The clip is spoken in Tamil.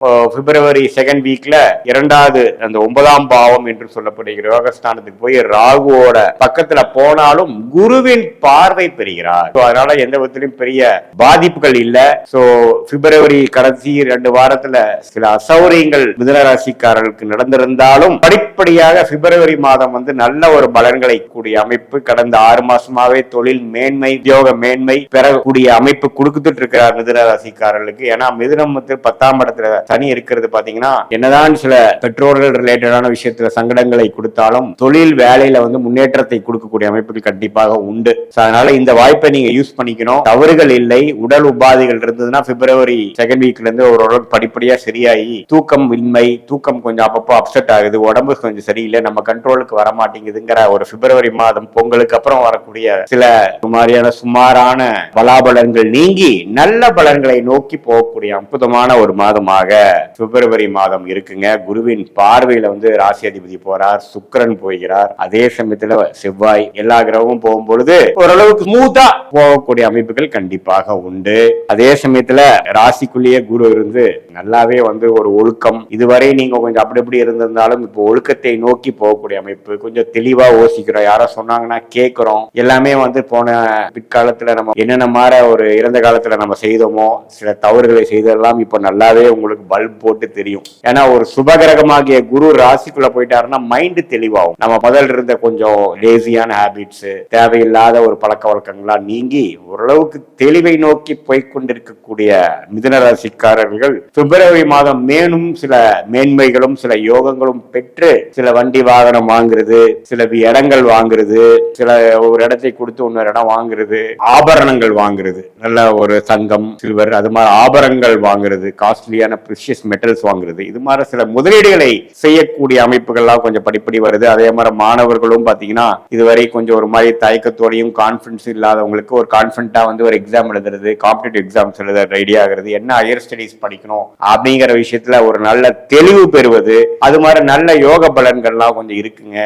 பிப்ரவரி செகண்ட் வீக்ல இரண்டாவது அந்த 9ஆம் பாவம் என்று சொல்லப்படுகிற யோகஸ்தானத்துக்கு போய் ராகுவோட பக்கத்துல போனாலும் குருவின் பார்வை பெறுகிறார். அதனால எந்த விதத்திலும் பெரிய பாதிப்புகள் இல்ல. சோ பிப்ரவரி கடைசி 2 வாரத்துல சில அசௌரியங்கள் மிதுன ராசிக்காரர்களுக்கு நடந்திருந்தாலும் படிப்படியாக பிப்ரவரி மாதம் நல்ல ஒரு பலன்களை கூடிய அமைப்பு கடந்த 6 மாசமாவே தொழில் மேன்மை உத்தியோக மேன்மை பெறக்கூடிய அமைப்பு கொடுத்துட்டு இருக்கிறார் மிதுன ராசிக்காரர்களுக்கு. ஏன்னா மிதுனம் 10ஆம் இடத்துல சனி இருக்கிறது பாத்தீங்கன்னா என்னதான் சில பெற்றோர்கள் ரிலேட்டடான விஷயத்துல சங்கடங்களை கொடுத்தாலும் தொழில் வேலையில முன்னேற்றத்தை கொடுக்கக்கூடிய அமைப்புகள் கண்டிப்பாக உண்டு. அதனால இந்த வாய்ப்பை நீங்க யூஸ் பண்ணிக்கணும். தவறுகள் இல்லை. உடல் உபாதைகள் இருந்ததுன்னா பிப்ரவரி செகண்ட் வீக்ல இருந்து ஓரளவுக்கு படிப்படியா சரியாகி தூக்கம் இன்மை தூக்கம் கொஞ்சம் அப்பப்போ அப்செட் ஆகுது, உடம்பு கொஞ்சம் சரியில்லை, நம்ம கண்ட்ரோலுக்கு வர மாட்டேங்குதுங்கிற ஒரு பிப்ரவரி மாதம் பொங்கலுக்கு அப்புறம் வரக்கூடிய சில மாதிரியான சுமாரான பலாபலன்கள் நீங்கி நல்ல பலன்களை நோக்கி போகக்கூடிய அற்புதமான ஒரு மாதமாக பிப்ரவரி மாதம் இருக்குங்க. குருவின் பார்வையில ராசி அதிபதி போறார், சுக்கிரன் போகிறார், அதே சமயத்துல செவ்வாய், எல்லா கிரகமும் போகும்பொழுது ஓரளவுக்கு ஸ்மூத்தா போகக்கூடிய அமைப்புகள் கண்டிப்பாக உண்டு. அதே சமயத்துல ராசிக்குள்ளேயே குரு இருந்து நல்லாவே ஒரு ஒழுக்கம், இதுவரை நீங்க கொஞ்சம் அப்படி இப்படி இருந்திருந்தாலும் இப்போ ஒழுக்கத்தை நோக்கி போகக்கூடிய அமைப்பு, கொஞ்சம் தெளிவா யோசிக்கிறோம், யாரோ சொன்னாங்கன்னா கேட்கிறோம், எல்லாமே போன பிற்காலத்துல நம்ம என்னென்ன மாதிரி ஒரு இறந்த காலத்துல நம்ம செய்தோமோ சில தவறுகளை செய்தெல்லாம் இப்ப நல்லாவே உங்களுக்கு பல்ப் போட்டு தெரியும். ஏன்னா ஒரு சுபகிரகமாகிய குரு ராசிக்குள்ள போயிட்டாருன்னா மைண்ட் தெளிவாகும். நம்ம முதல்ல இருந்த கொஞ்சம் லேசியான ஹேபிட்ஸ், தேவையில்லாத ஒரு பழக்க வழக்கங்கள்லாம் நீங்கி ஓரளவுக்கு தெளிவை நோக்கி போய்கொண்டிருக்கக்கூடிய மிதுன ராசிக்காரர்கள் பிப்ரவரி மாதம் மேலும் சில மேன்மைகளும் சில யோகங்களும் பெற்று சில வண்டி வாகனம் வாங்குறது, சில இடங்கள் வாங்குறது, சில ஒரு இடத்தை கொடுத்து இன்னொரு இடம் வாங்குறது, ஆபரணங்கள் வாங்குறது, நல்ல ஒரு தங்கம் சில்வர் அது மாதிரி ஆபரணங்கள் வாங்குறது, காஸ்ட்லியான பிரிஷியஸ் மெட்டல்ஸ் வாங்குறது, இது மாதிரி சில முதலீடுகளை செய்யக்கூடிய அமைப்புகள்லாம் கொஞ்சம் படிப்படி வருது. அதே மாதிரி மாணவர்களும் பாத்தீங்கன்னா இதுவரை கொஞ்சம் ஒரு மாதிரி தயக்கத்தோடையும் கான்பிடன்ஸ் இல்லாதவங்களுக்கு ஒரு கான்பிடண்டா ஒரு எக்ஸாம் எழுதுறது, காம்படிட்டிவ் எக்ஸாம்ஸ் எழுத ரெடி ஆகிறது, என்ன ஹையர் ஸ்டடிஸ் படிக்கணும் அப்படிங்கிற விஷயத்துல ஒரு நல்ல தெளிவு பெறுவது, அது மாதிரி நல்ல யோக பலன்கள்லாம் கொஞ்சம் இருக்குங்க.